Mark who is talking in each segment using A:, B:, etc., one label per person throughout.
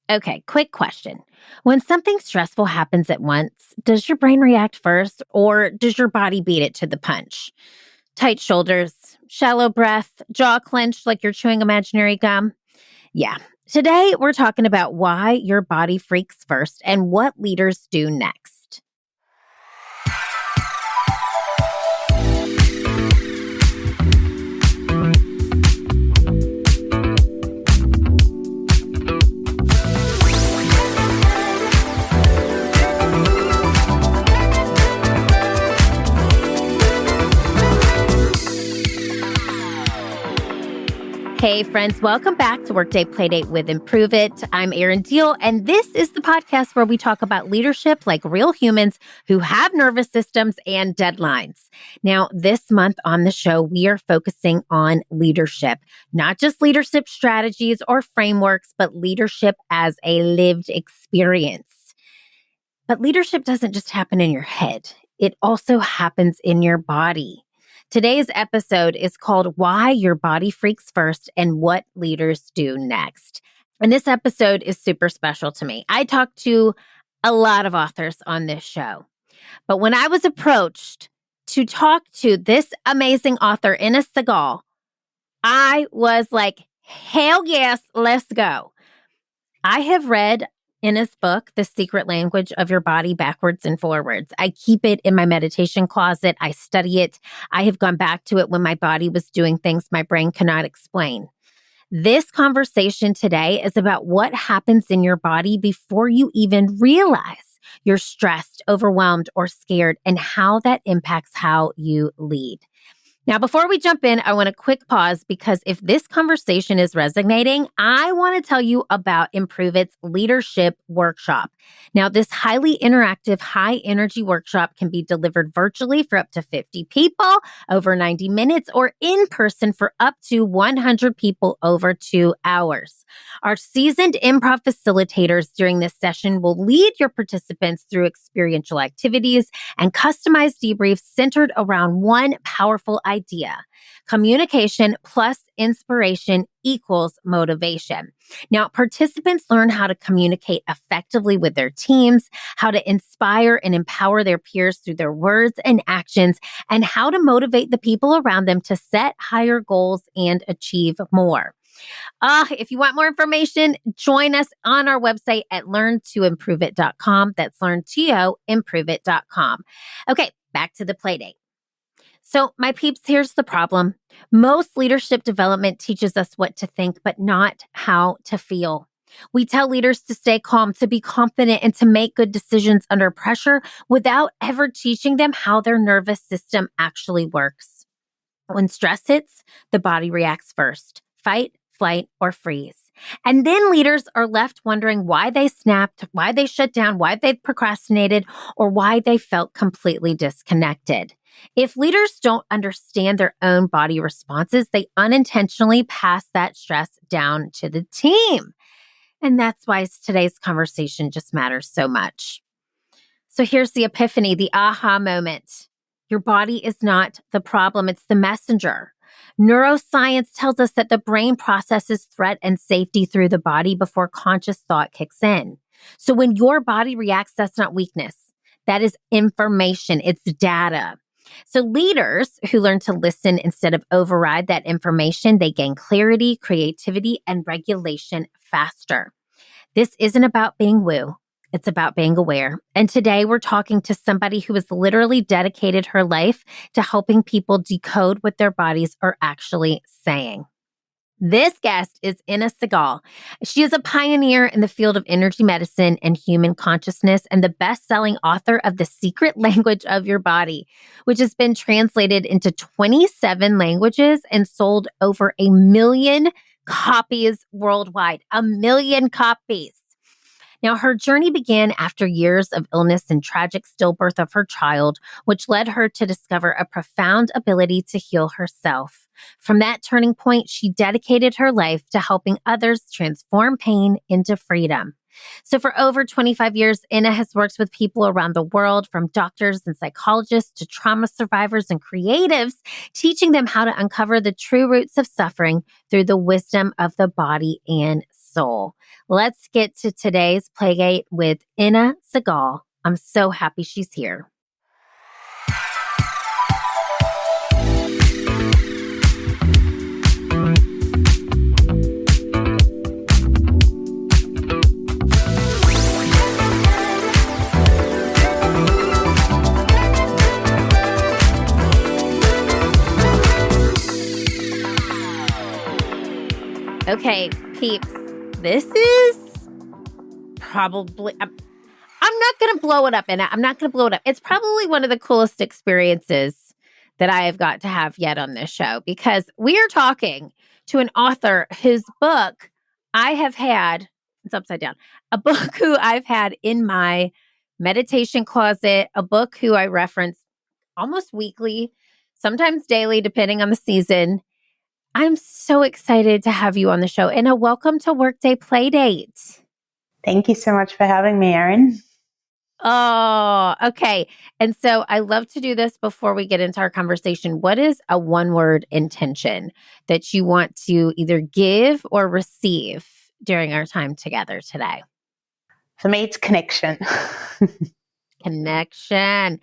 A: Okay, quick question. When something stressful happens at once, does your brain react first or does your body beat it to the punch? Tight shoulders, shallow breath, jaw clenched like you're chewing imaginary gum? Yeah. Today, we're talking about why your body freaks first and what leaders do next. Hey friends, welcome back to Workday Playdate with Improve It. I'm Erin, and this is the podcast where we talk about leadership like real humans who have nervous systems and deadlines. Now, this month on the show, we are focusing on leadership, not just leadership strategies or frameworks, but leadership as a lived experience. But leadership doesn't just happen in your head. It also happens in your body. Today's episode is called Why Your Body Freaks First and What Leaders Do Next. And this episode is super special to me. I talk to a lot of authors on this show. But when I was approached to talk to this amazing author, Inna Segal, I was like, hell yes, let's go. I have read Inna's book, The Secret Language of Your Body, backwards and forwards. I keep it in my meditation closet. I study it. I have gone back to it when my body was doing things my brain cannot explain. This conversation today is about what happens in your body before you even realize you're stressed, overwhelmed, or scared, and how that impacts how you lead. Now, before we jump in, I want a quick pause because if this conversation is resonating, I want to tell you about Improve It's Leadership Workshop. Now, this highly interactive, high-energy workshop can be delivered virtually for up to 50 people over 90 minutes or in person for up to 100 people over 2 hours. Our seasoned improv facilitators during this session will lead your participants through experiential activities and customized debriefs centered around one powerful idea. Communication plus inspiration equals motivation. Now, participants learn how to communicate effectively with their teams, how to inspire and empower their peers through their words and actions, and how to motivate the people around them to set higher goals and achieve more. If you want more information, join us on our website at learntoimproveit.com. That's learntoimproveit.com. Okay, back to the Playdate. So my peeps, here's the problem. Most leadership development teaches us what to think, but not how to feel. We tell leaders to stay calm, to be confident, and to make good decisions under pressure without ever teaching them how their nervous system actually works. When stress hits, the body reacts first. Fight, flight, or freeze. And then leaders are left wondering why they snapped, why they shut down, why they procrastinated, or why they felt completely disconnected. If leaders don't understand their own body responses, they unintentionally pass that stress down to the team. And that's why today's conversation just matters so much. So here's the epiphany, the aha moment. Your body is not the problem, it's the messenger. Neuroscience tells us that the brain processes threat and safety through the body before conscious thought kicks in. So when your body reacts, that's not weakness. That is information. It's data. So leaders who learn to listen instead of override that information, they gain clarity, creativity, and regulation faster. This isn't about being woo. It's about being aware. And today we're talking to somebody who has literally dedicated her life to helping people decode what their bodies are actually saying. This guest is Inna Segal. She is a pioneer in the field of energy medicine and human consciousness and the best-selling author of The Secret Language of Your Body, which has been translated into 27 languages and sold over 1 million copies worldwide. 1 million copies. Now, her journey began after years of illness and tragic stillbirth of her child, which led her to discover a profound ability to heal herself. From that turning point, she dedicated her life to helping others transform pain into freedom. So for over 25 years, Inna has worked with people around the world, from doctors and psychologists to trauma survivors and creatives, teaching them how to uncover the true roots of suffering through the wisdom of the body and soul. Let's get to today's Playdate with Inna Segal. I'm so happy she's here. Okay, peeps, this is probably, I'm not going to blow it up, and I'm not going to blow it up. It's probably one of the coolest experiences that I have got to have yet on this show, because we are talking to an author whose book I have had, it's upside down, a book who I've had in my meditation closet, a book who I reference almost weekly, sometimes daily, depending on the season. I'm so excited to have you on the show. And a welcome to Workday Playdate.
B: Thank you so much for having me, Erin.
A: Oh, okay. And so I love to do this before we get into our conversation. What is a one-word intention that you want to either give or receive during our time together today?
B: For me, it's connection.
A: Connection.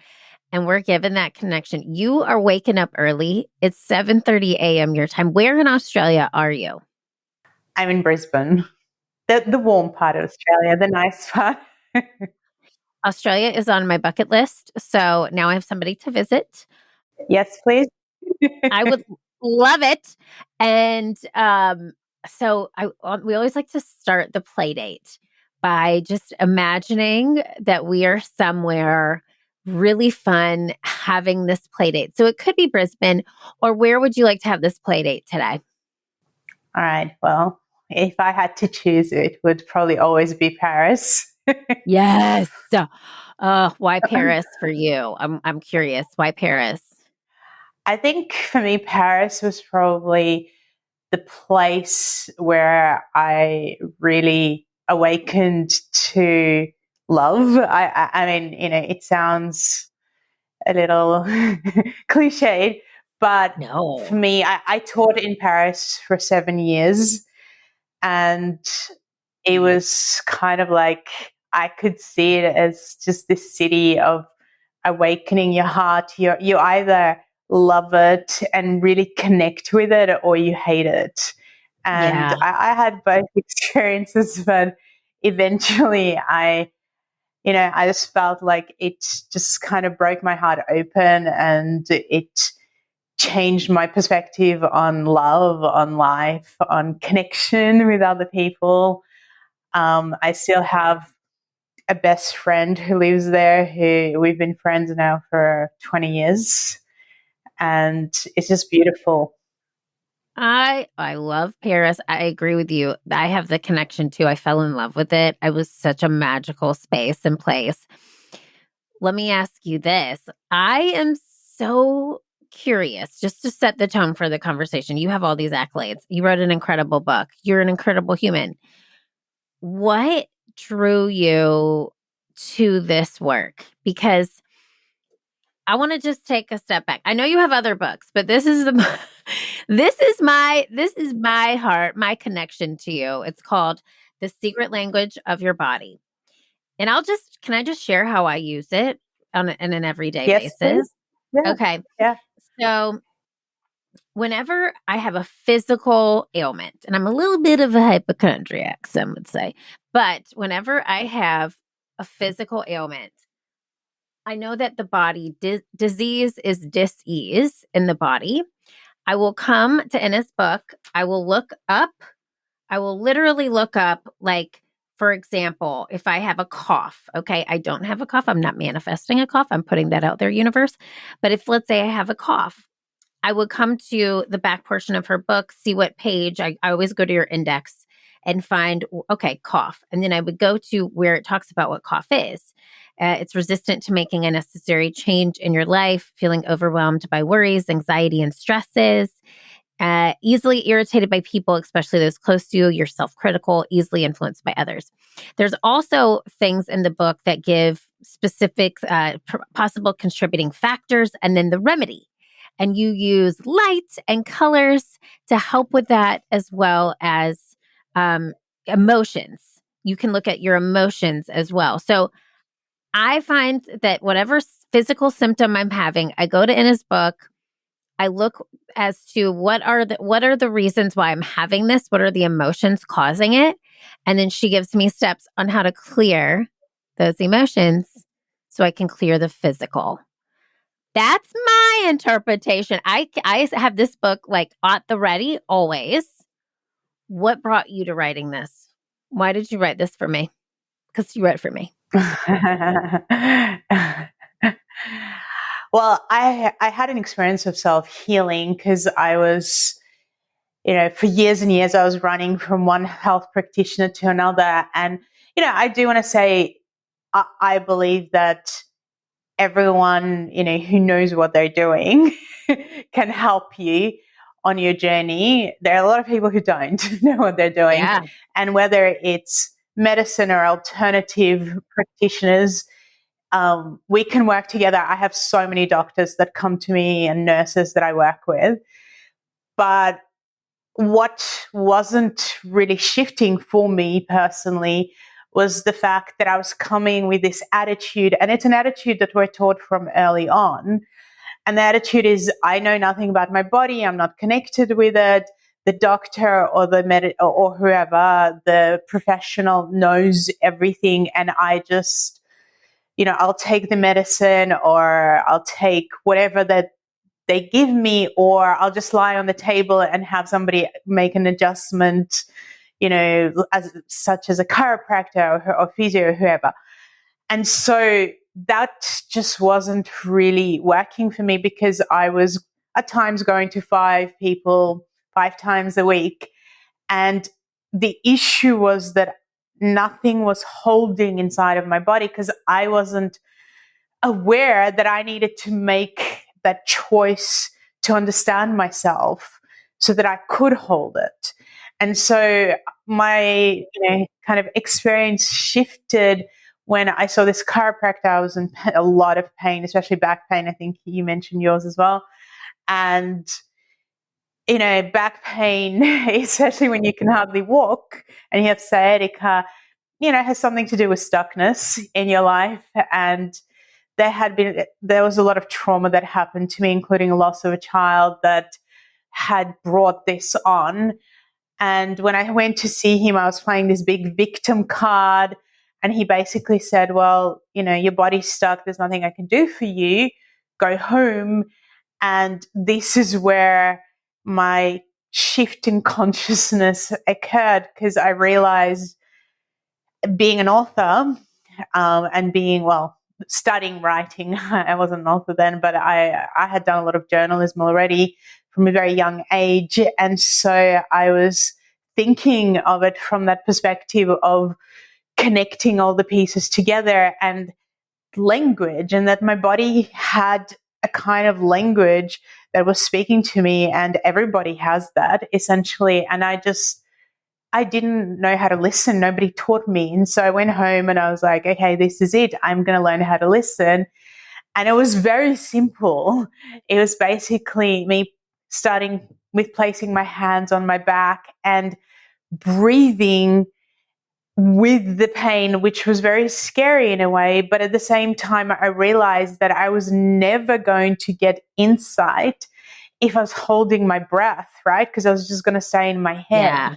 A: And we're given that connection. You are waking up early. It's 7:30 a.m. your time. Where in Australia are you?
B: I'm in Brisbane, the warm part of Australia, the nice part.
A: Australia is on my bucket list. So now I have somebody to visit.
B: Yes, please.
A: I would love it. And so we always like to start the play date by just imagining that we are somewhere really fun having this play date. So it could be Brisbane, or where would you like to have this play date today?
B: All right. Well, if I had to choose, it would probably always be Paris.
A: Yes. Why Paris for you? I'm curious. Why Paris?
B: I think for me, Paris was probably the place where I really awakened to love. I mean, it sounds a little cliched, but
A: No.
B: for me, I taught in Paris for 7 years, and it was kind of like I could see it as just this city of awakening your heart. You either love it and really connect with it, or you hate it. And
A: Yeah.
B: I had both experiences, but eventually I just felt like it just kind of broke my heart open, and it changed my perspective on love, on life, on connection with other people. I still have a best friend who lives there, who we've been friends now for 20 years. And it's just beautiful.
A: I love Paris. I agree with you. I have the connection too. I fell in love with it. It was such a magical space and place. Let me ask you this. I am so curious, just to set the tone for the conversation. You have all these accolades. You wrote an incredible book. You're an incredible human. What drew you to this work? Because I want to just take a step back. I know you have other books, but this is my heart, my connection to you. It's called The Secret Language of Your Body. And can I just share how I use it on an everyday
B: Yes,
A: basis?
B: please. Yeah.
A: Okay.
B: Yeah.
A: So whenever I have a physical ailment, and I'm a little bit of a hypochondriac, some would say, but whenever I have a physical ailment, I know that the body, disease is dis-ease in the body. I will come to Inna's book. I will literally look up, like, for example, if I have a cough, okay, I don't have a cough. I'm not manifesting a cough. I'm putting that out there, universe. But if, let's say I have a cough, I would come to the back portion of her book, see what page. I always go to your index and find, okay, cough. And then I would go to where it talks about what cough is. It's resistant to making a necessary change in your life, feeling overwhelmed by worries, anxiety, and stresses, easily irritated by people, especially those close to you. You're self-critical, easily influenced by others. There's also things in the book that give specific possible contributing factors, and then the remedy. And you use light and colors to help with that, as well as emotions. You can look at your emotions as well. So I find that whatever physical symptom I'm having, I go to Inna's book. I look as to what are the reasons why I'm having this? What are the emotions causing it? And then she gives me steps on how to clear those emotions so I can clear the physical. That's my interpretation. I have this book like at the ready always. What brought you to writing this? Why did you write this for me? Because you wrote for me.
B: Well, I had an experience of self-healing because I was, for years and years, I was running from one health practitioner to another. And, I do want to say, I believe that everyone, who knows what they're doing can help you on your journey. There are a lot of people who don't know what they're doing.
A: Yeah.
B: And whether it's medicine or alternative practitioners, we can work together. I have so many doctors that come to me and nurses that I work with. But what wasn't really shifting for me personally was the fact that I was coming with this attitude, and it's an attitude that we're taught from early on. And the attitude is, I know nothing about my body. I'm not connected with it. The doctor or or whoever, the professional knows everything. And I just, I'll take the medicine or I'll take whatever that they give me, or I'll just lie on the table and have somebody make an adjustment, such as a chiropractor or physio or whoever. And so that just wasn't really working for me because I was at times going to 5 people 5 times a week. And the issue was that nothing was holding inside of my body because I wasn't aware that I needed to make that choice to understand myself so that I could hold it. And so my kind of experience shifted when I saw this chiropractor. I was in a lot of pain, especially back pain. I think you mentioned yours as well. And back pain, especially when you can hardly walk and you have sciatica, has something to do with stuckness in your life. And there was a lot of trauma that happened to me, including a loss of a child that had brought this on. And when I went to see him, I was playing this big victim card. And he basically said, well, your body's stuck. There's nothing I can do for you. Go home. And this is where my shift in consciousness occurred, because I realized, being an author and studying writing, I wasn't an author then, but I had done a lot of journalism already from a very young age. And so I was thinking of it from that perspective of connecting all the pieces together and language, and that my body had a kind of language that was speaking to me, and everybody has that essentially. And I didn't know how to listen. Nobody taught me. And so I went home and I was like, okay, this is it. I'm going to learn how to listen. And it was very simple. It was basically me starting with placing my hands on my back and breathing with the pain, which was very scary in a way. But at the same time, I realized that I was never going to get insight if I was holding my breath, right? Because I was just going to stay in my head.
A: Yeah.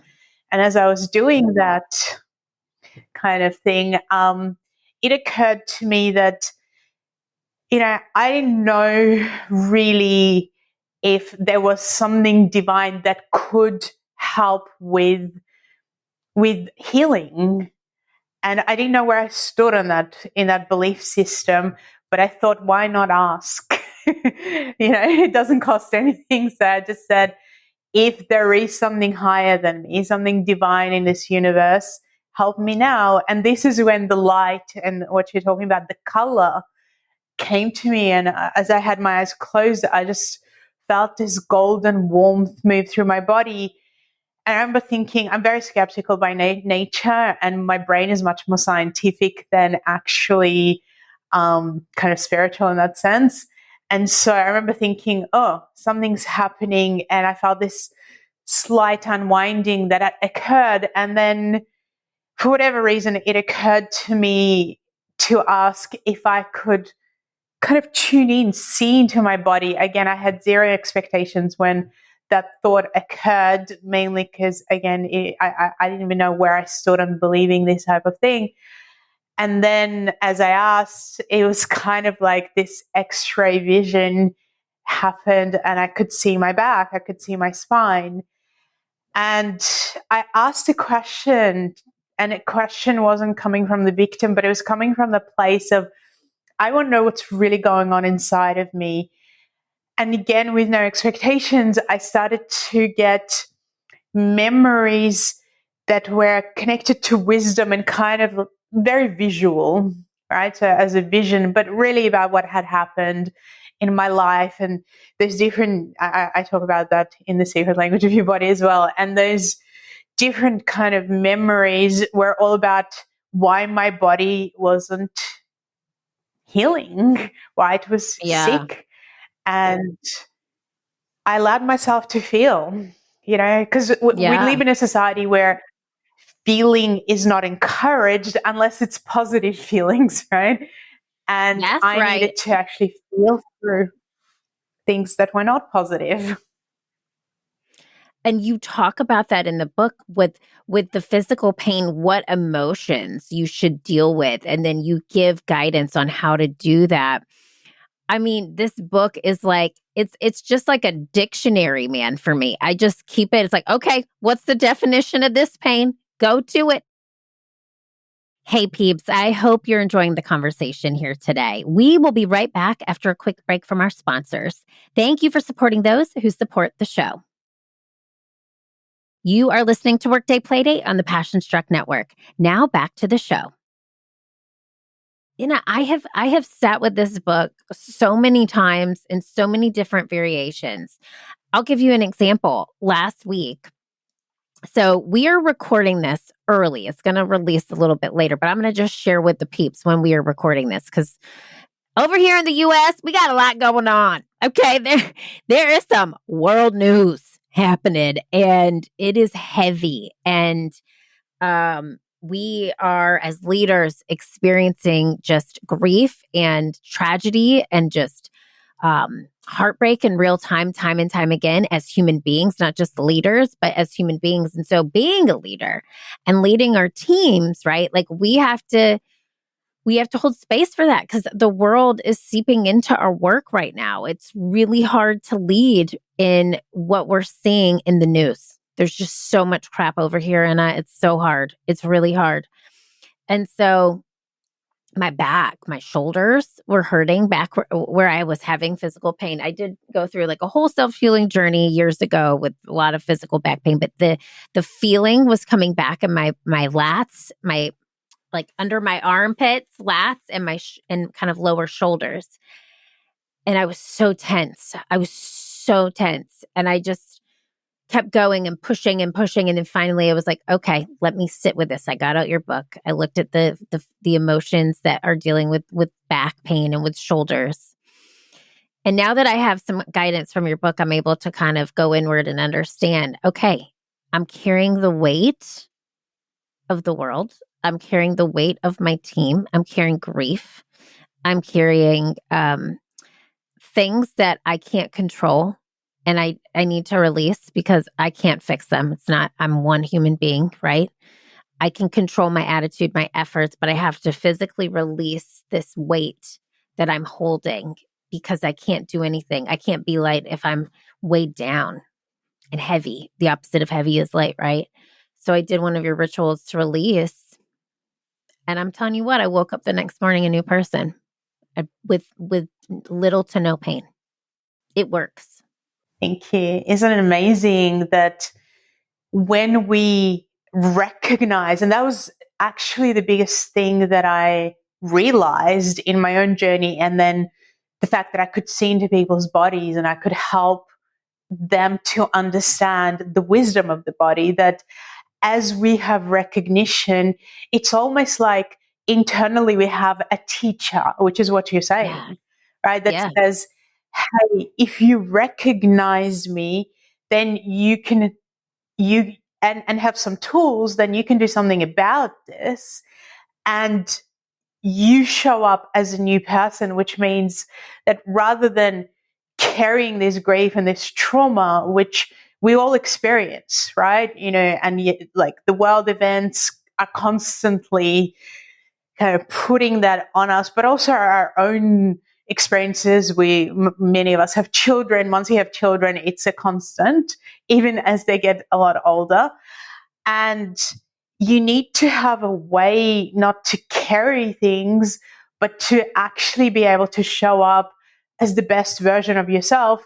B: And as I was doing that kind of thing, it occurred to me that, I didn't know really if there was something divine that could help with healing. And I didn't know where I stood on in that belief system, but I thought, why not ask? It doesn't cost anything. So I just said, if there is something higher than me, something divine in this universe, help me now. And this is when the light and what you're talking about, the color, came to me. And as I had my eyes closed, I just felt this golden warmth move through my body. And I remember thinking, I'm very skeptical by nature, and my brain is much more scientific than actually kind of spiritual in that sense. And so I remember thinking, oh, something's happening. And I felt this slight unwinding that occurred. And then for whatever reason, it occurred to me to ask if I could kind of tune in, see into my body. Again, I had zero expectations when that thought occurred, mainly because, again, I didn't even know where I stood on believing this type of thing. And then as I asked, it was kind of like this x-ray vision happened, and I could see my back, I could see my spine. And I asked a question, and a question wasn't coming from the victim, but it was coming from the place of, I want to know what's really going on inside of me. And again, with no expectations, I started to get memories that were connected to wisdom and kind of very visual, right? So as a vision, but really about what had happened in my life. And there's different, I talk about that in the secret language of your body as well. And those different kind of memories were all about why my body wasn't healing, why it was
A: Yeah.
B: sick. And I allowed myself to feel, because we
A: Yeah.
B: live in a society where feeling is not encouraged unless it's positive feelings, right? And
A: Yes,
B: I
A: right.
B: needed to actually feel through things that were not positive.
A: And you talk about that in the book with the physical pain, what emotions you should deal with, and then you give guidance on how to do that. I mean, this book is like it's just like a dictionary, man, for me. I just keep it. It's like, okay, what's the definition of this pain? Go to it. Hey peeps, I hope you're enjoying the conversation here today. We will be right back after a quick break from our sponsors. Thank you for supporting those who support the show. You are listening to Workday Playdate on the Passion Struck Network. Now back to the show. I have sat with this book so many times in so many different variations. I'll give you an example. Last week, so we are recording this early. It's going to release a little bit later, but I'm going to just share with the peeps when we are recording this, because over here in the US, we got a lot going on. Okay, there is some world news happening, and it is heavy. And we are, as leaders, experiencing just grief and tragedy and just heartbreak in real time and time again, as human beings, not just leaders, but as human beings. And so being a leader and leading our teams, right? Like we have to hold space for that, because the world is seeping into our work right now. It's really hard to lead in what we're seeing in the news. There's just so much crap over here, and it's so hard. It's really hard. And so my back, my shoulders were hurting back where I was having physical pain. I did go through like a whole self-healing journey years ago with a lot of physical back pain, but the feeling was coming back in my lats, my like under my armpits, lats, and my and kind of lower shoulders. And I was so tense. And I just kept going and pushing and pushing. And then finally I was like, okay, let me sit with this. I got out your book. I looked at the emotions that are dealing with back pain and with shoulders. And now that I have some guidance from your book, I'm able to kind of go inward and understand, okay, I'm carrying the weight of the world. I'm carrying the weight of my team. I'm carrying grief. I'm carrying things that I can't control, and I need to release because I can't fix them. It's not, I'm one human being, right? I can control my attitude, my efforts, but I have to physically release this weight that I'm holding, because I can't do anything. I can't be light if I'm weighed down, and heavy. The opposite of heavy is light, right? So I did one of your rituals to release. And I'm telling you what, I woke up the next morning a new person, with little to no pain. It works.
B: Thank you. Isn't it amazing that when we recognize, and that was actually the biggest thing that I realized in my own journey, and then the fact that I could see into people's bodies and I could help them to understand the wisdom of the body, that as we have recognition, it's almost like internally we have a teacher, which is what you're
A: Yeah.
B: saying, right? That
A: Yeah.
B: says, hey, if you recognize me, then you and have some tools, then you can do something about this. And you show up as a new person, which means that rather than carrying this grief and this trauma, which we all experience, right? And yet, like, the world events are constantly kind of putting that on us, but also our own experiences. Many of us have children. Once you have children, it's a constant, even as they get a lot older. And you need to have a way not to carry things, but to actually be able to show up as the best version of yourself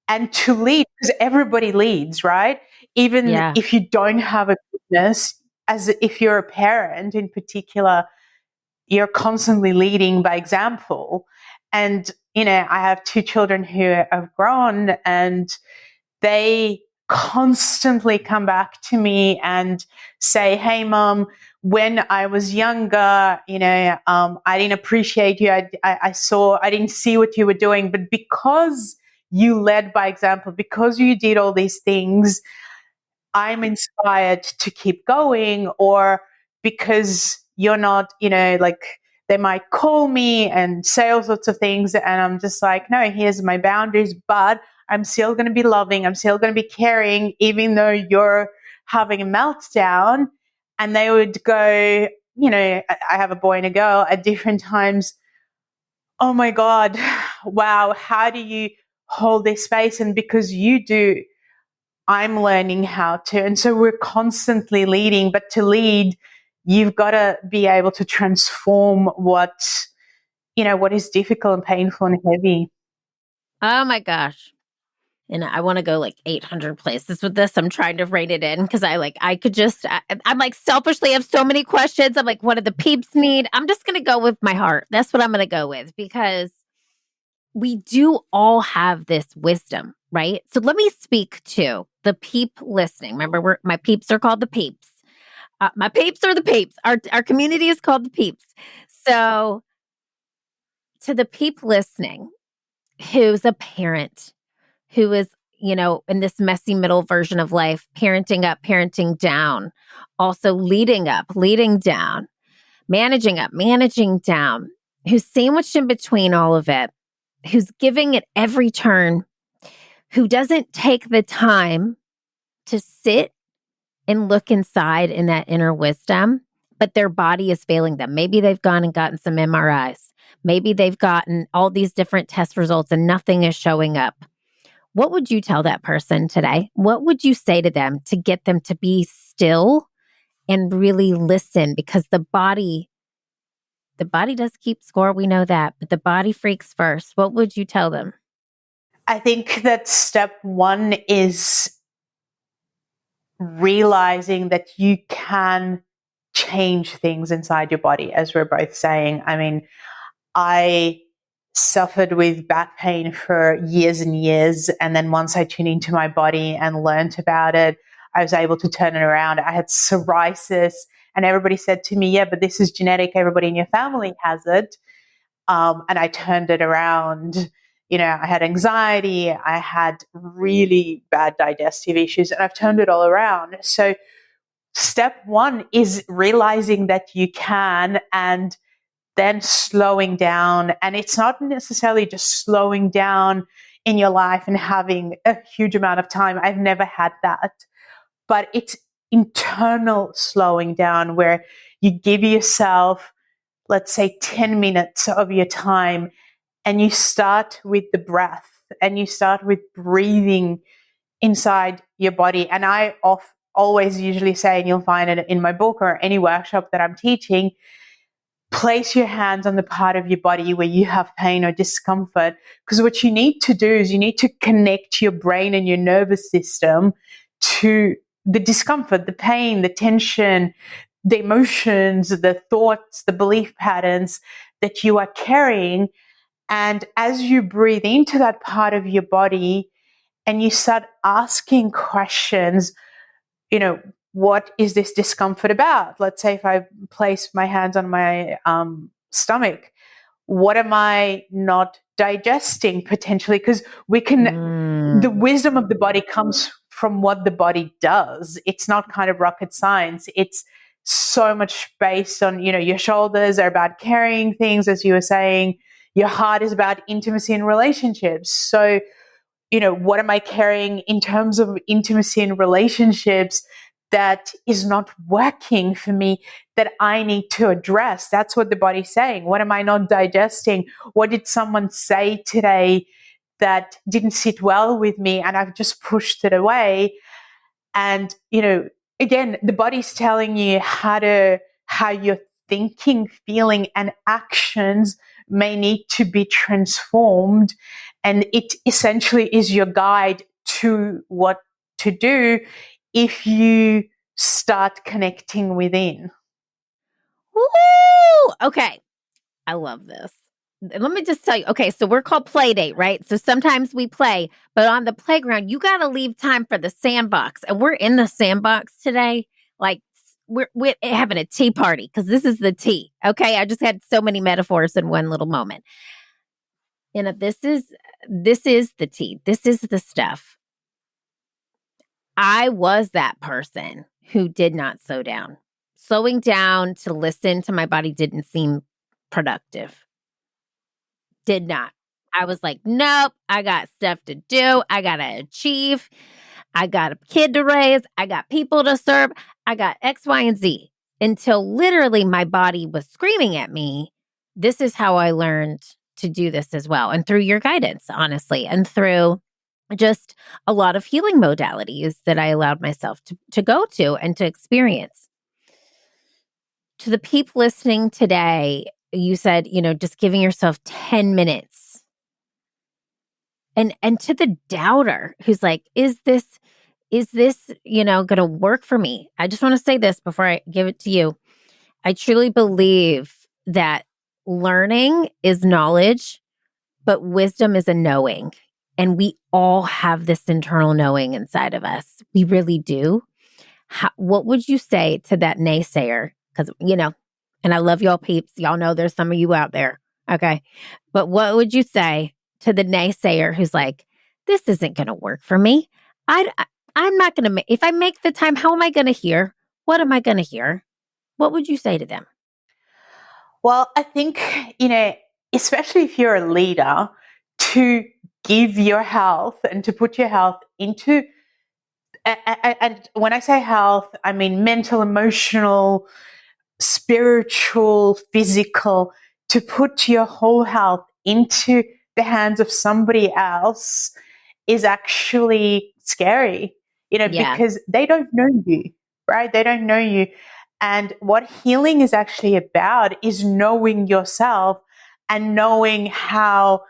B: and to lead, because everybody leads, right? Even if you don't have a business, as if you're a parent in particular, you're constantly leading by example. And, I have 2 children who have grown, and they constantly come back to me and say, "Hey, Mom, when I was younger, I didn't appreciate you. I didn't see what you were doing, but because you led by example, because you did all these things, I'm inspired to keep going." Or because you're not, like, they might call me and say all sorts of things, and I'm just like, "No, here's my boundaries, but I'm still going to be loving. I'm still going to be caring, even though you're having a meltdown." And they would go, I have a boy and a girl at different times. "Oh my God, wow, how do you hold this space?" And because you do, I'm learning how to. And so we're constantly leading, but to lead, you've got to be able to transform what is difficult and painful and heavy.
A: Oh my gosh. And I want to go like 800 places with this. I'm trying to rein it in because I'm like selfishly have so many questions. I'm like, what do the peeps need? I'm just going to go with my heart. That's what I'm going to go with, because we do all have this wisdom, right? So let me speak to the peep listening. Remember, my peeps are called the peeps. My peeps are the peeps. Our community is called the peeps. So to the peep listening, who's a parent, who is, in this messy middle version of life, parenting up, parenting down, also leading up, leading down, managing up, managing down, who's sandwiched in between all of it, who's giving at every turn, who doesn't take the time to sit and look inside in that inner wisdom, but their body is failing them. Maybe they've gone and gotten some MRIs. Maybe they've gotten all these different test results and nothing is showing up. What would you tell that person today? What would you say to them to get them to be still and really listen? Because the body does keep score. We know that, but the body freaks first. What would you tell them?
B: I think that step 1 is realizing that you can change things inside your body, as we're both saying. I mean, I suffered with back pain for years and years. And then once I tuned into my body and learned about it, I was able to turn it around. I had psoriasis, and everybody said to me, "Yeah, but this is genetic. Everybody in your family has it." And I turned it around. I had anxiety. I had really bad digestive issues, and I've turned it all around. So step 1 is realizing that you can, and then slowing down. And it's not necessarily just slowing down in your life and having a huge amount of time. I've never had that. But it's internal slowing down, where you give yourself, let's say, 10 minutes of your time, and you start with the breath, and you start with breathing inside your body. And I always usually say, and you'll find it in my book or any workshop that I'm teaching, place your hands on the part of your body where you have pain or discomfort. Because what you need to do is you need to connect your brain and your nervous system to the discomfort, the pain, the tension, the emotions, the thoughts, the belief patterns that you are carrying. And as you breathe into that part of your body and you start asking questions, what is this discomfort about? Let's say if I place my hands on my stomach, what am I not digesting potentially? Because the wisdom of the body comes from what the body does. It's not kind of rocket science. It's so much based on, your shoulders are about carrying things, as you were saying. Your heart is about intimacy and relationships. So, what am I carrying in terms of intimacy and relationships that is not working for me that I need to address? That's what the body's saying. What am I not digesting? What did someone say today that didn't sit well with me and I've just pushed it away? And, again, the body's telling you how your thinking, feeling, and actions may need to be transformed. And it essentially is your guide to what to do if you start connecting within.
A: Woo! Okay. I love this. Let me just tell you. Okay, so we're called Playdate, right? So sometimes we play, but on the playground, you got to leave time for the sandbox. And we're in the sandbox today. Like we're having a tea party because this is the tea. Okay, I just had so many metaphors in one little moment. This is the tea. This is the stuff. I was that person who did not slow down. Slowing down to listen to my body didn't seem productive. Did not. I was like, nope, I got stuff to do. I got to achieve. I got a kid to raise. I got people to serve. I got X, Y, and Z. Until literally my body was screaming at me. This is how I learned to do this as well. And through your guidance, honestly, and through just a lot of healing modalities that I allowed myself to go to and to experience. To the people listening today, you said, just giving yourself 10 minutes. And to the doubter who's like, is this, going to work for me? I just want to say this before I give it to you. I truly believe that learning is knowledge, but wisdom is a knowing. And we all have this internal knowing inside of us. We really do. What would you say to that naysayer? Because, and I love y'all peeps. Y'all know there's some of you out there. Okay. But what would you say to the naysayer who's like, this isn't going to work for me? I'm not going to, if I make the time, how am I going to hear? What am I going to hear? What would you say to them?
B: Well, I think, especially if you're a leader, to give your health and to put your health into, and when I say health, I mean mental, emotional, spiritual, physical, to put your whole health into the hands of somebody else is actually scary, because they don't know you, right? They don't know you. And what healing is actually about is knowing yourself and knowing how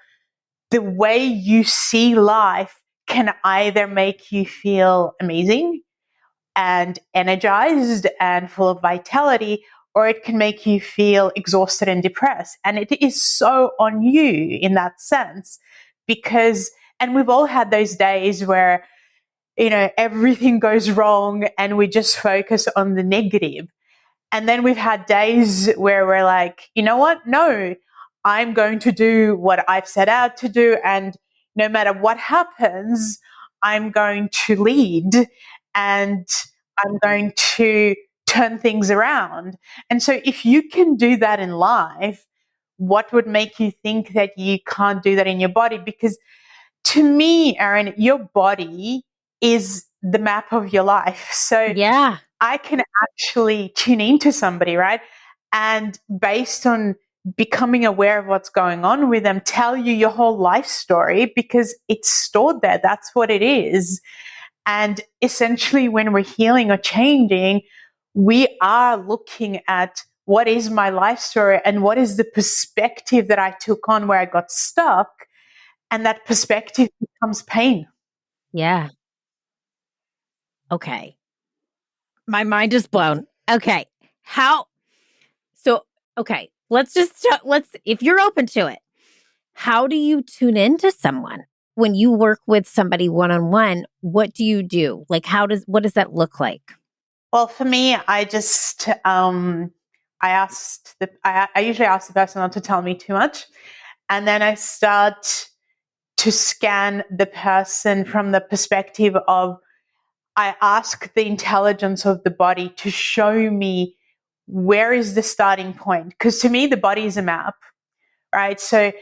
B: the way you see life can either make you feel amazing and energized and full of vitality, or it can make you feel exhausted and depressed. And it is so on you in that sense, and we've all had those days where, everything goes wrong and we just focus on the negative. And then we've had days where we're like, you know what? No, I'm going to do what I've set out to do. And no matter what happens, I'm going to lead and I'm going to turn things around. And so if you can do that in life, what would make you think that you can't do that in your body? Because to me, Erin, your body is the map of your life. So
A: yeah,
B: I can actually tune into somebody, right? And based on becoming aware of what's going on with them, tell you your whole life story because it's stored there. That's what it is. And essentially, when we're healing or changing, we are looking at what is my life story and what is the perspective that I took on where I got stuck. And that perspective becomes pain.
A: Yeah. Okay. My mind is blown. Okay. Okay. If you're open to it, how do you tune into someone? When you work with somebody one-on-one, what do you do? Like, what does that look like?
B: Well, for me, I just, I usually ask the person not to tell me too much. And then I start to scan the person from the perspective of I ask the intelligence of the body to show me where is the starting point. Because to me, the body is a map, right? So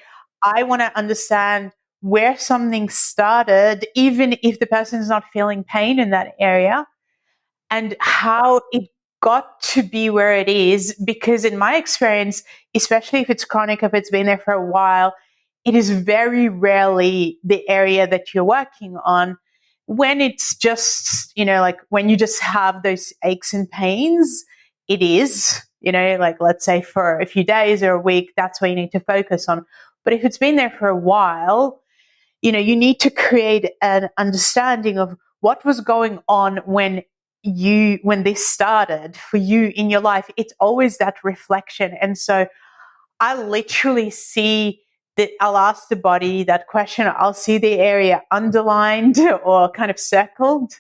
B: I want to understand where something started, even if the person is not feeling pain in that area, and how it got to be where it is. Because in my experience, especially if it's chronic, if it's been there for a while, it is very rarely the area that you're working on. When it's just, like when you just have those aches and pains, it is, like let's say for a few days or a week, that's where you need to focus on. But if it's been there for a while, you need to create an understanding of what was going on when this started for you in your life. It's always that reflection. And so I literally see that I'll ask the body that question. I'll see the area underlined or kind of circled.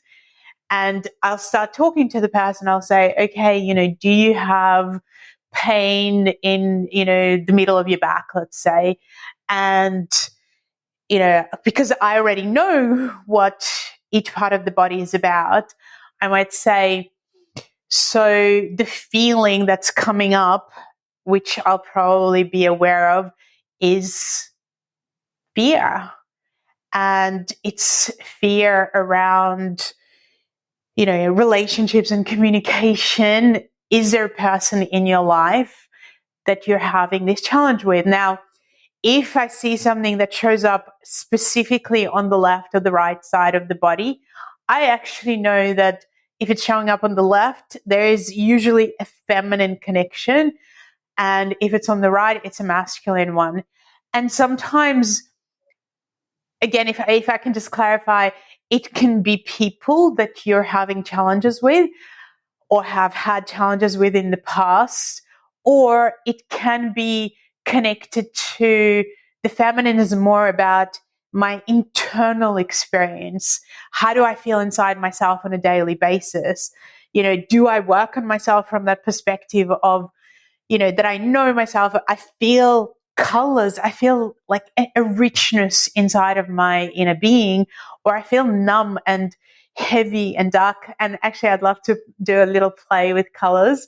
B: And I'll start talking to the person. I'll say, okay, do you have pain in, the middle of your back, let's say? And, because I already know what each part of the body is about, I might say, so the feeling that's coming up, which I'll probably be aware of, is fear. And it's fear around, relationships and communication. Is there a person in your life that you're having this challenge with? Now, if I see something that shows up specifically on the left or the right side of the body, I actually know that if it's showing up on the left, there is usually a feminine connection. And if it's on the right, it's a masculine one. And sometimes, again, if I can just clarify, it can be people that you're having challenges with or have had challenges with in the past, or it can be connected to the feminine is more about my internal experience. How do I feel inside myself on a daily basis? Do I work on myself from that perspective of, that I know myself? I feel colors. I feel like a richness inside of my inner being, or I feel numb and heavy and dark. And actually, I'd love to do a little play with colors.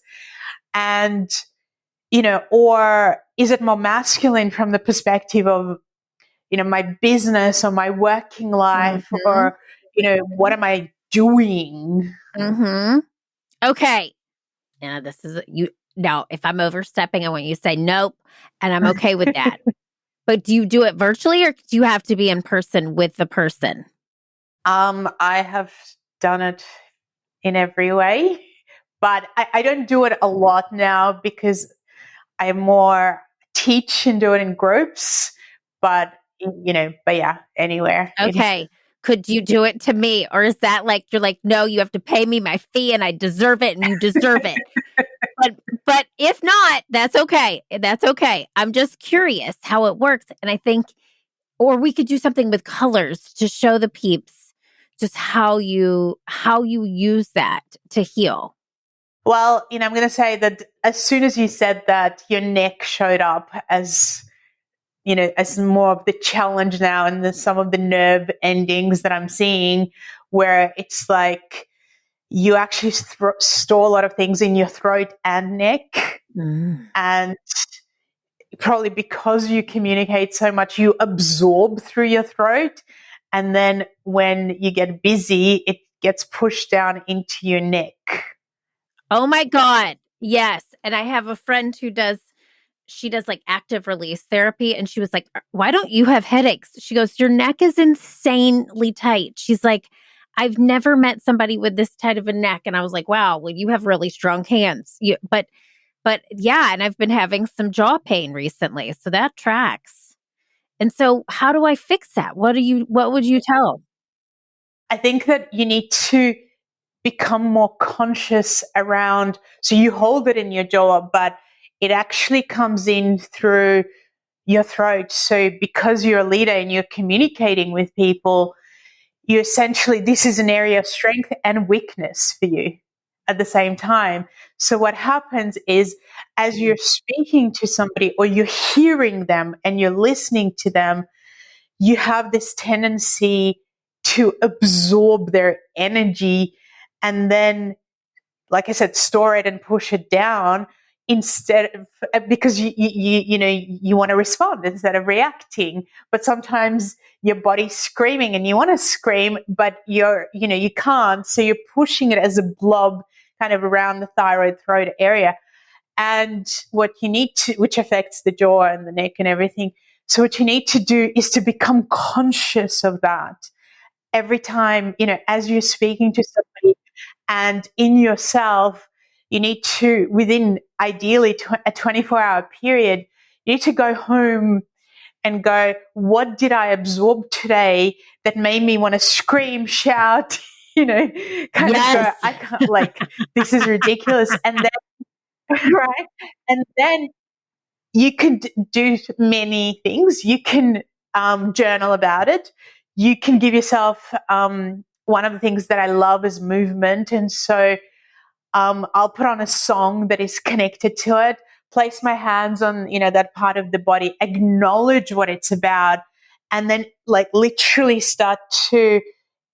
B: And, or is it more masculine from the perspective of, my business or my working life, or, what am I doing?
A: Mm-hmm. Okay. Now, this is you. Now, if I'm overstepping, I want you to say nope, and I'm okay with that. But do you do it virtually, or do you have to be in person with the person?
B: I have done it in every way, but I don't do it a lot now because I more teach and do it in groups. But yeah, anywhere.
A: Okay. Could you do it to me? Or is that like, you're like, no, you have to pay me my fee and I deserve it and you deserve it. But if not, that's okay. That's okay. I'm just curious how it works. And I think, or we could do something with colors to show the peeps just how you use that to heal.
B: Well, I'm going to say that as soon as you said that, your neck showed up as, as more of the challenge now, and some of the nerve endings that I'm seeing, where it's like you actually store a lot of things in your throat and neck. And probably because you communicate so much, you absorb through your throat. And then when you get busy, it gets pushed down into your neck.
A: Oh my God. Yes. And I have a friend who she does like active release therapy. And she was like, why don't you have headaches? She goes, your neck is insanely tight. She's like, I've never met somebody with this tight of a neck. And I was like, wow, well, you have really strong hands. But yeah, and I've been having some jaw pain recently. So that tracks. And so how do I fix that? What would you tell?
B: I think that you need to become more conscious around, so you hold it in your jaw, but it actually comes in through your throat. So because you're a leader and you're communicating with people, you essentially, this is an area of strength and weakness for you at the same time. So what happens is, as you're speaking to somebody or you're hearing them and you're listening to them, you have this tendency to absorb their energy and then, like I said, store it and push it down instead of, because you want to respond instead of reacting. But sometimes your body's screaming and you want to scream, but you can't. So you're pushing it as a blob kind of around the thyroid throat area. And what you need to, which affects the jaw and the neck and everything. So what you need to do is to become conscious of that every time, as you're speaking to somebody and in yourself, you need to, within ideally a 24-hour period, you need to go home and go, what did I absorb today that made me want to scream, shout, kind of go, I can't, like, this is ridiculous. And then, right? And then you can do many things. You can journal about it. You can give yourself, one of the things that I love is movement. And so I'll put on a song that is connected to it, place my hands on, that part of the body, acknowledge what it's about, and then like literally start to,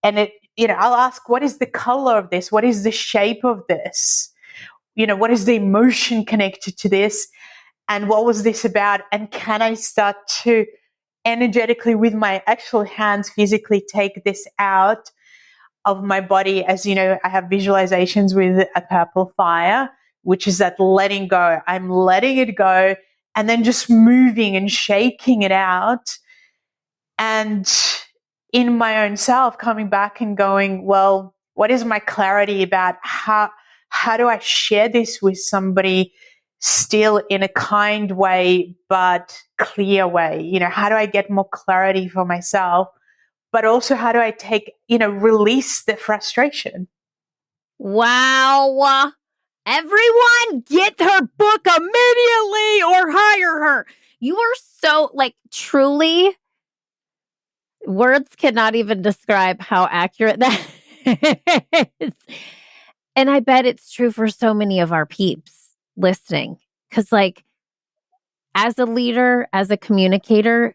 B: and I'll ask, what is the color of this? What is the shape of this? What is the emotion connected to this? And what was this about? And can I start to energetically with my actual hands physically take this out of my body? As you know, I have visualizations with a purple fire, which is that letting go. I'm letting it go and then just moving and shaking it out. And in my own self, coming back and going, well, what is my clarity about how do I share this with somebody still in a kind way, but clear way? How do I get more clarity for myself? But also, how do I release the frustration?
A: Wow. Everyone get her book immediately or hire her. You are so, truly, words cannot even describe how accurate that is. And I bet it's true for so many of our peeps listening. Because, as a leader, as a communicator,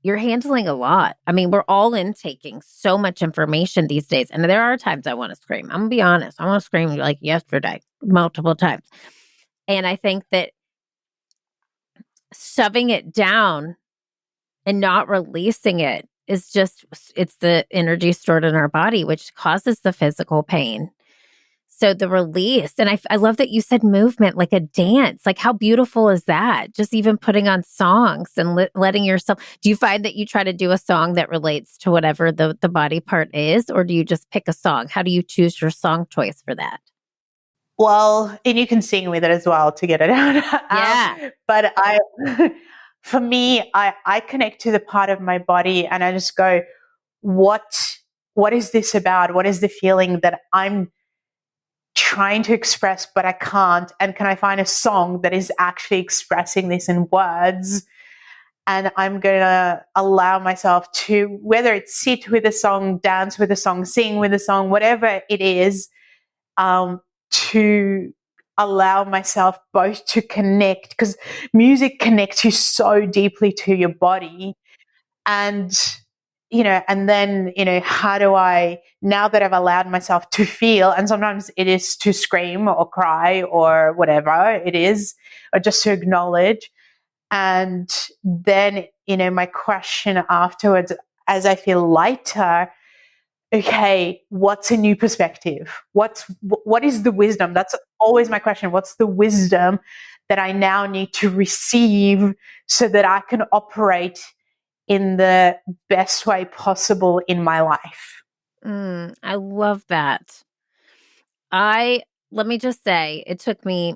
A: you're handling a lot. I mean, we're all intaking so much information these days. And there are times I want to scream. I'm going to be honest. I want to scream like yesterday, multiple times. And I think that shoving it down and not releasing it is it's the energy stored in our body, which causes the physical pain. So the release, and I love that you said movement, like a dance. Like, how beautiful is that? Just even putting on songs and letting yourself. Do you find that you try to do a song that relates to whatever the body part is, or do you just pick a song? How do you choose your song choice for that?
B: Well, and you can sing with it as well to get it out.
A: Yeah.
B: But for me, I connect to the part of my body and I just go, what is this about? What is the feeling that I'm trying to express, but I can't? And can I find a song that is actually expressing this in words? And I'm going to allow myself to, whether it's sit with a song, dance with a song, sing with a song, whatever it is, to allow myself both to connect, because music connects you so deeply to your body. And and then, how do I, now that I've allowed myself to feel, and sometimes it is to scream or cry or whatever it is, or just to acknowledge. And then, my question afterwards, as I feel lighter, okay, what's a new perspective? What is the wisdom? That's always my question. What's the wisdom that I now need to receive so that I can operate in the best way possible in my life?
A: I love that. Let me just say, it took me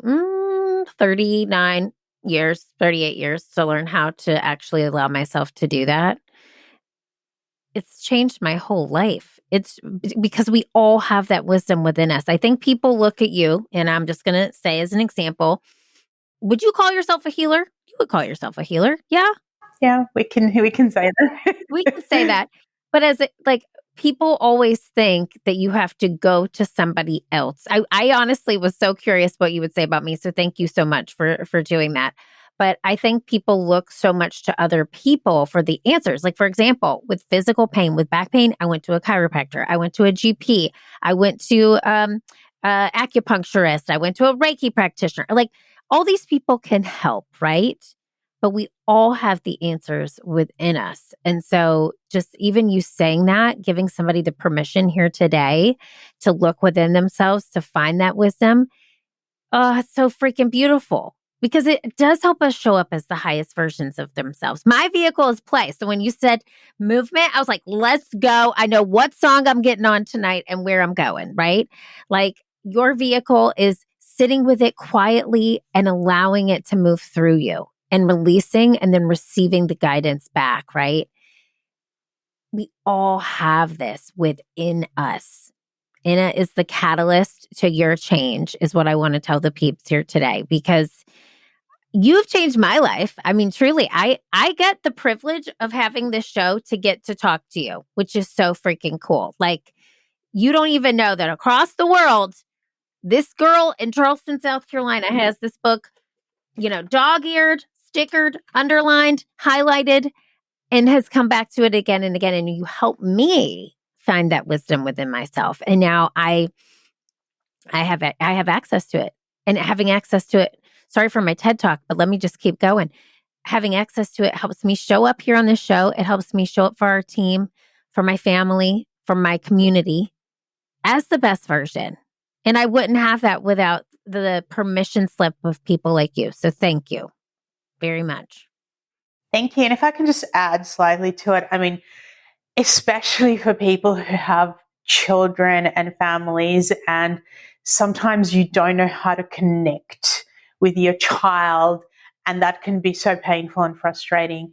A: 38 years to learn how to actually allow myself to do that. It's changed my whole life. It's because we all have that wisdom within us. I think people look at you, and I'm just going to say as an example, would you call yourself a healer? You would call yourself a healer. Yeah.
B: Yeah, we can say that.
A: We can say that. But people always think that you have to go to somebody else. I honestly was so curious what you would say about me. So thank you so much for doing that. But I think people look so much to other people for the answers. Like, for example, with physical pain, with back pain, I went to a chiropractor, I went to a GP, I went to acupuncturist, I went to a Reiki practitioner. Like, all these people can help, right? But we all have the answers within us. And so, just even you saying that, giving somebody the permission here today to look within themselves to find that wisdom, oh, it's so freaking beautiful because it does help us show up as the highest versions of themselves. My vehicle is play. So when you said movement, I was like, let's go. I know what song I'm getting on tonight and where I'm going, right? Like your vehicle is sitting with it quietly and allowing it to move through you and releasing and then receiving the guidance back, right? We all have this within us. Inna is the catalyst to your change, is what I want to tell the peeps here today, because you've changed my life. I mean, truly, I get the privilege of having this show to get to talk to you, which is so freaking cool. Like, you don't even know that across the world, this girl in Charleston, South Carolina has this book, dog-eared, stickered, underlined, highlighted, and has come back to it again and again. And you help me find that wisdom within myself. And now I have access to it. And having access to it, sorry for my TED Talk, but let me just keep going. Having access to it helps me show up here on this show. It helps me show up for our team, for my family, for my community as the best version. And I wouldn't have that without the permission slip of people like you. So thank you very much.
B: Thank you. And if I can just add slightly to it, I mean, especially for people who have children and families, and sometimes you don't know how to connect with your child, and that can be so painful and frustrating.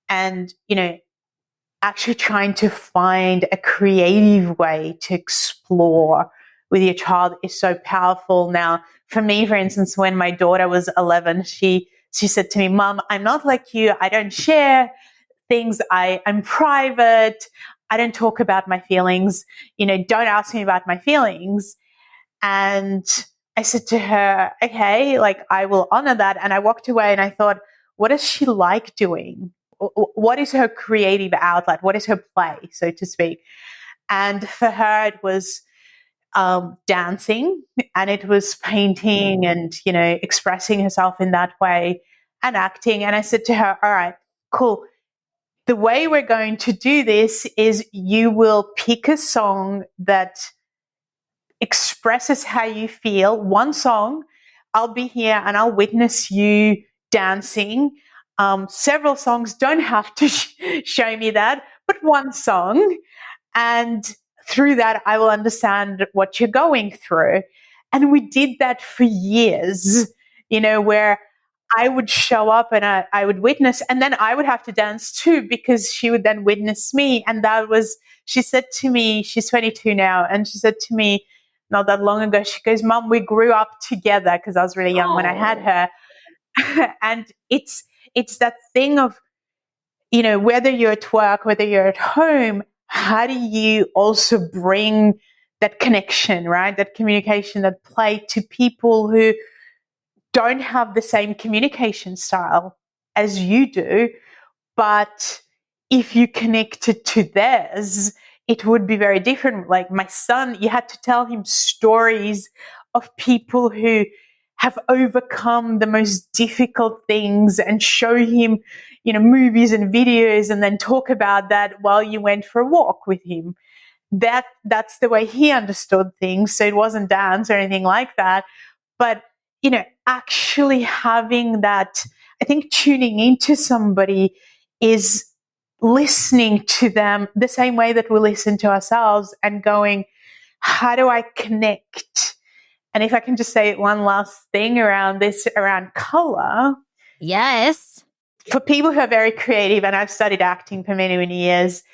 B: And, actually trying to find a creative way to explore with your child is so powerful. Now, for me, for instance, when my daughter was 11, she said to me, "Mom, I'm not like you. I don't share things. I'm private. I don't talk about my feelings. Don't ask me about my feelings." And I said to her, "Okay, like I will honor that." And I walked away and I thought, what does she like doing? What is her creative outlet? What is her play, so to speak? And for her, it was dancing, and it was painting and, expressing herself in that way and acting. And I said to her, "All right, cool. The way we're going to do this is you will pick a song that expresses how you feel, one song. I'll be here and I'll witness you dancing. Several songs, don't have to show me that, but one song. And through that, I will understand what you're going through." And we did that for years, where I would show up and I would witness, and then I would have to dance too, because she would then witness me. And she said to me, she's 22 now, and she said to me not that long ago, she goes, "Mom, we grew up together," because I was really young when I had her. And it's that thing of, whether you're at work, whether you're at home, how do you also bring that connection, right? That communication, that play to people who don't have the same communication style as you do. But if you connected to theirs, it would be very different. Like my son, you had to tell him stories of people who have overcome the most difficult things and show him, movies and videos, and then talk about that while you went for a walk with him. That's the way he understood things. So it wasn't dance or anything like that. But, actually having that, I think tuning into somebody is listening to them the same way that we listen to ourselves and going, how do I connect? And if I can just say one last thing around this, around color.
A: Yes.
B: For people who are very creative, and I've studied acting for many, many years,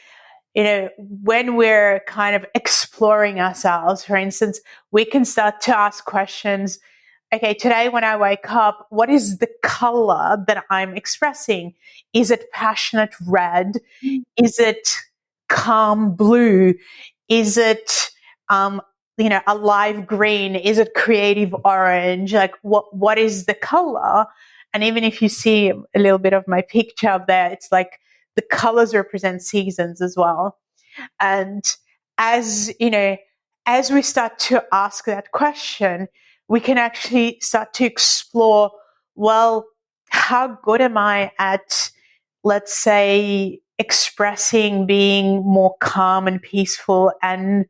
B: when we're kind of exploring ourselves, for instance, we can start to ask questions. Okay, today when I wake up, what is the color that I'm expressing? Is it passionate red? Is it calm blue? Is it, a live green? Is it creative orange? Like what is the color? And even if you see a little bit of my picture up there, it's like the colors represent seasons as well. And as you know, as we start to ask that question, we can actually start to explore, well, how good am I at, let's say, expressing being more calm and peaceful and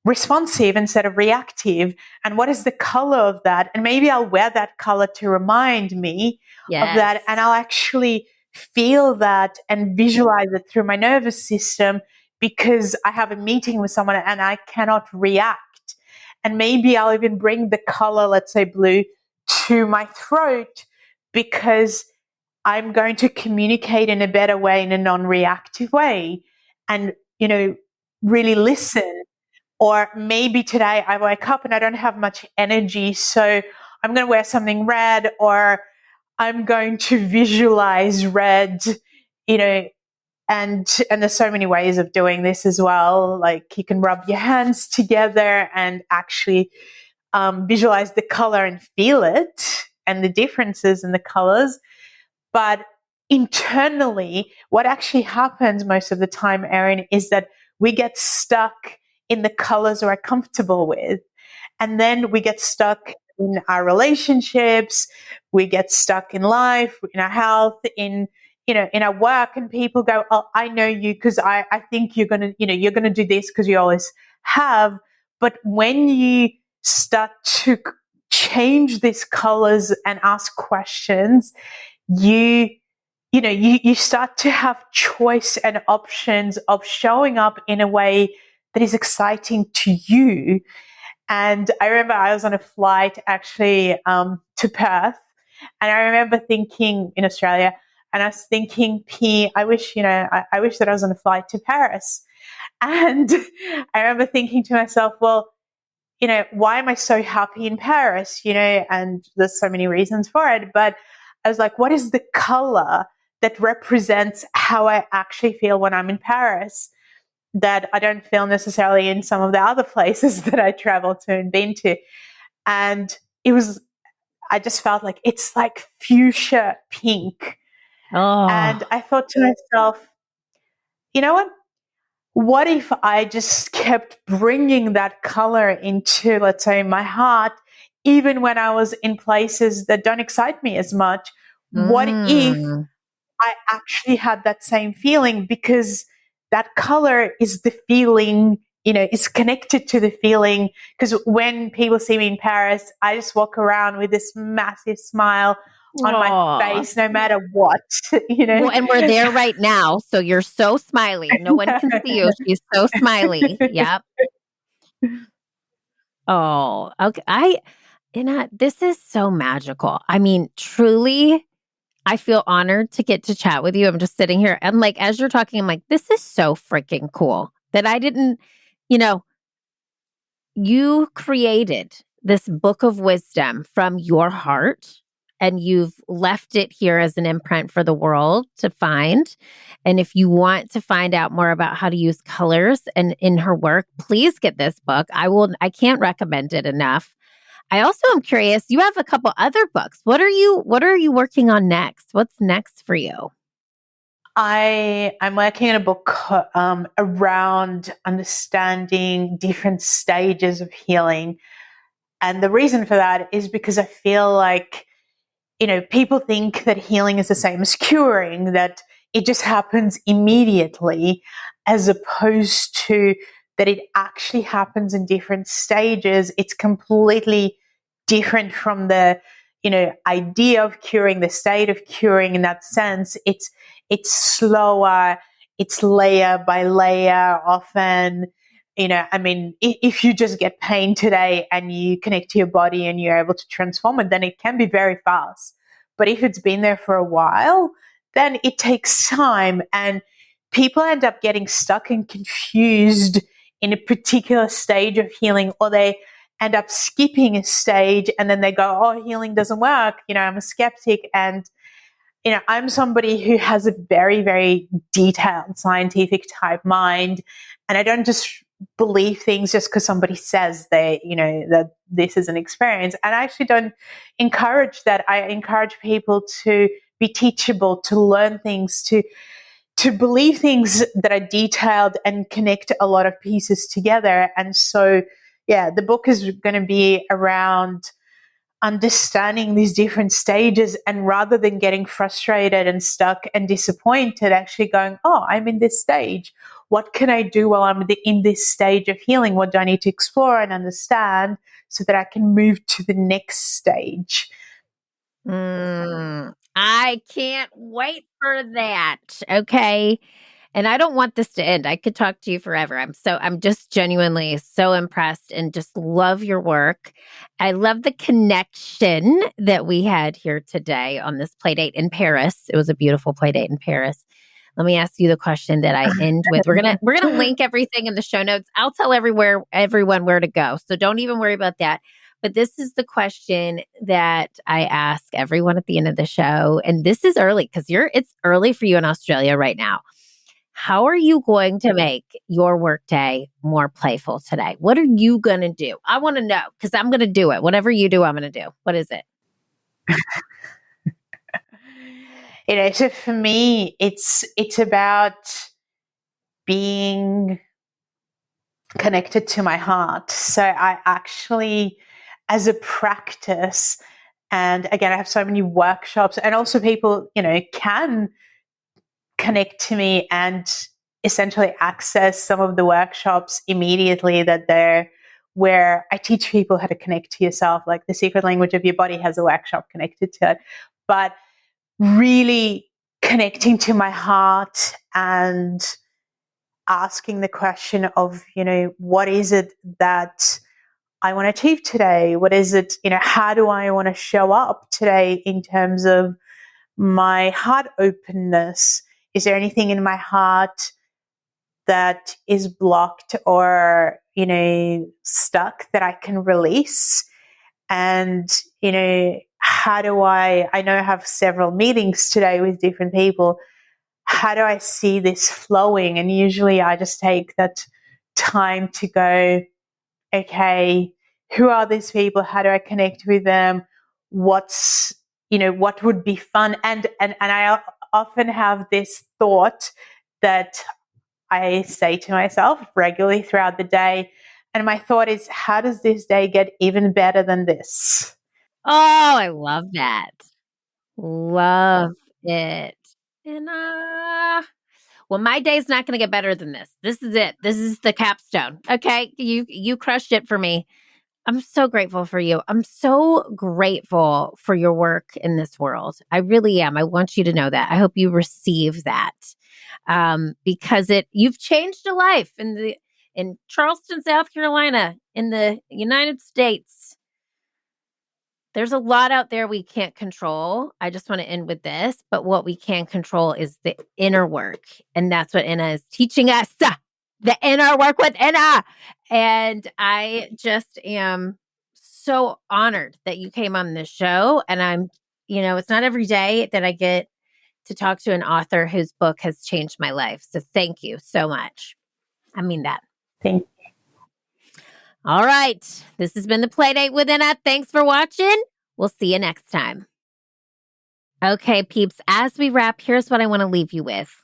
B: responsive instead of reactive? And what is the color of that? And maybe I'll wear that color to remind me of
A: Yes.
B: that. And I'll actually feel that and visualize it through my nervous system, because I have a meeting with someone and I cannot react. And maybe I'll even bring the color, let's say blue, to my throat, because I'm going to communicate in a better way, in a non-reactive way, and, really listen. Or maybe today I wake up and I don't have much energy, so I'm going to wear something red, or I'm going to visualize red, and there's so many ways of doing this as well. Like you can rub your hands together and actually visualize the color and feel it and the differences in the colors. But internally, what actually happens most of the time, Erin, is that we get stuck in the colors we're comfortable with. And then we get stuck in our relationships, we get stuck in life, in our health, in our work, and people go, oh, I know you because I think you're gonna, you're gonna do this because you always have. But when you start to change these colors and ask questions, you start to have choice and options of showing up in a way that is exciting to you. And I remember I was on a flight actually to Perth, and I remember thinking in Australia, and I was thinking, I wish I wish that I was on a flight to Paris. And I remember thinking to myself, well, why am I so happy in Paris? And there's so many reasons for it, but I was like, what is the color that represents how I actually feel when I'm in Paris, that I don't feel necessarily in some of the other places that I traveled to and been to? And I just felt like it's like fuchsia pink. And
A: Oh.
B: I thought to myself, you know what? What if I just kept bringing that color into, let's say, my heart, even when I was in places that don't excite me as much? What if
A: Mm.
B: I actually had that same feeling, because that color is the feeling, is connected to the feeling. Because when people see me in Paris, I just walk around with this massive smile on my
A: Oh.
B: face, no matter what, you know.
A: Well, and we're there right now. So you're so smiley. No one can see you. She's so smiley. Yep. Oh, okay. This is so magical. I mean, truly, I feel honored to get to chat with you. I'm just sitting here and like, as you're talking, I'm like, this is so freaking cool that I didn't, you know, you created this book of wisdom from your heart and you've left it here as an imprint for the world to find. And if you want to find out more about how to use colors and in her work, please get this book. I can't recommend it enough. I also am curious, you have a couple other books. What are you working on next? What's next for you?
B: I'm working on a book around understanding different stages of healing. And the reason for that is because I feel like, people think that healing is the same as curing, that it just happens immediately, as opposed to that it actually happens in different stages. It's completely different from the, idea of curing, the state of curing. In that sense, it's slower, it's layer by layer often. I mean, if you just get pain today and you connect to your body and you're able to transform it, then it can be very fast. But if it's been there for a while, then it takes time, and people end up getting stuck and confused in a particular stage of healing, or they end up skipping a stage and then they go, oh, healing doesn't work. I'm a skeptic. And I'm somebody who has a very, very detailed scientific type mind, and I don't just believe things just because somebody says that this is an experience. And I actually don't encourage that. I encourage people to be teachable, to learn things, to believe things that are detailed and connect a lot of pieces together. And so, yeah, the book is going to be around understanding these different stages, and rather than getting frustrated and stuck and disappointed, actually going, oh, I'm in this stage. What can I do while I'm in this stage of healing? What do I need to explore and understand so that I can move to the next stage?
A: I can't wait for that. Okay. And I don't want this to end. I could talk to you forever. I'm just genuinely so impressed and just love your work. I love the connection that we had here today on this play date in Paris. It was a beautiful play date in Paris. Let me ask you the question that I end with. We're gonna link everything in the show notes. I'll tell everyone where to go. So don't even worry about that. But this is the question that I ask everyone at the end of the show. And this is early because it's early for you in Australia right now. How are you going to make your workday more playful today? What are you going to do? I want to know because I'm going to do it. Whatever you do, I'm going to do. What is it?
B: So for me, it's about being connected to my heart. So I actually, as a practice, and again, I have so many workshops, and also people, can connect to me and essentially access some of the workshops immediately where I teach people how to connect to yourself. Like The Secret Language of Your Body has a workshop connected to it. But really connecting to my heart and asking the question of, what is it that I want to achieve today? What is it, how do I want to show up today in terms of my heart openness? Is there anything in my heart that is blocked or, stuck that I can release? And, how do I know I have several meetings today with different people. How do I see this flowing? And usually I just take that time to go, okay, who are these people? How do I connect with them? What would be fun? And I often have this thought that I say to myself regularly throughout the day. And my thought is, how does this day get even better than this?
A: Oh, I love that. Love it. And well, my day's not going to get better than this. This is it. This is the capstone. Okay, you crushed it for me. I'm so grateful for you. I'm so grateful for your work in this world. I really am. I want you to know that. I hope you receive that because you've changed a life in Charleston, South Carolina, in the United States. There's a lot out there we can't control. I just want to end with this. But what we can control is the inner work. And that's what Inna is teaching us. The inner work with Inna. And I just am so honored that you came on this show. And it's not every day that I get to talk to an author whose book has changed my life. So thank you so much. I mean that.
B: Thank you.
A: All right. This has been the Playdate with Inna. Thanks for watching. We'll see you next time. Okay, peeps, as we wrap, here's what I want to leave you with.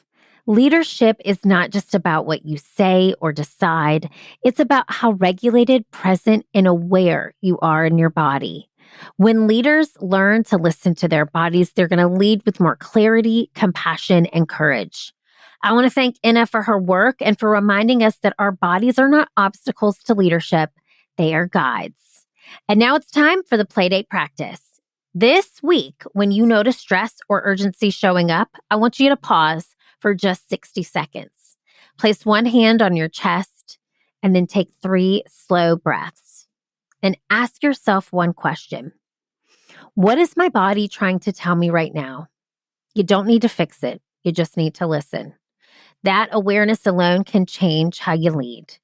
A: Leadership is not just about what you say or decide. It's about how regulated, present, and aware you are in your body. When leaders learn to listen to their bodies, they're going to lead with more clarity, compassion, and courage. I want to thank Inna for her work and for reminding us that our bodies are not obstacles to leadership. They are guides. And now it's time for the Playdate practice. This week, when you notice stress or urgency showing up, I want you to pause for just 60 seconds. Place one hand on your chest and then take 3 slow breaths. And ask yourself one question. What is my body trying to tell me right now? You don't need to fix it. You just need to listen. That awareness alone can change how you lead.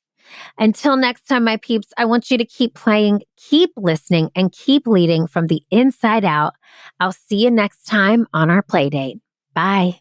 A: Until next time, my peeps, I want you to keep playing, keep listening, and keep leading from the inside out. I'll see you next time on our Playdate. Bye.